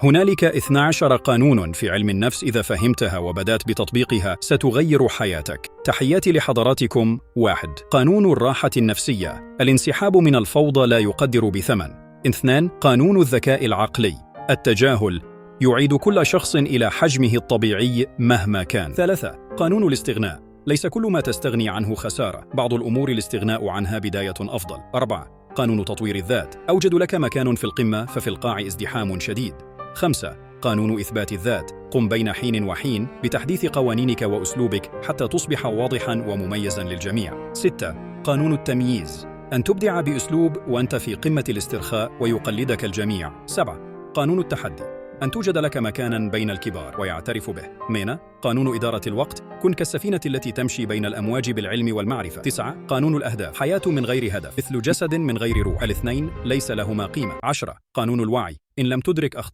هنالك 12 قانون في علم النفس إذا فهمتها وبدأت بتطبيقها ستغير حياتك. تحياتي لحضراتكم. 1. قانون الراحة النفسية: الانسحاب من الفوضى لا يقدر بثمن. 2. قانون الذكاء العقلي: التجاهل يعيد كل شخص إلى حجمه الطبيعي مهما كان. 3. قانون الاستغناء: ليس كل ما تستغني عنه خسارة، بعض الأمور الاستغناء عنها بداية أفضل. 4. قانون تطوير الذات: أوجد لك مكان في القمة ففي القاع ازدحام شديد. 5. قانون إثبات الذات: قم بين حين وحين بتحديث قوانينك وأسلوبك حتى تصبح واضحاً ومميزاً للجميع. 6. قانون التمييز: أن تبدع بأسلوب وأنت في قمة الاسترخاء ويقلدك الجميع. 7. قانون التحدي: أن توجد لك مكاناً بين الكبار ويعترف به. 8. قانون إدارة الوقت: كن كالسفينة التي تمشي بين الأمواج بالعلم والمعرفة. 9. قانون الأهداف: حياة من غير هدف مثل جسد من غير روح، الاثنين ليس لهما قيمة. 10. قانون الوعي: إن لم تدرك أخطاء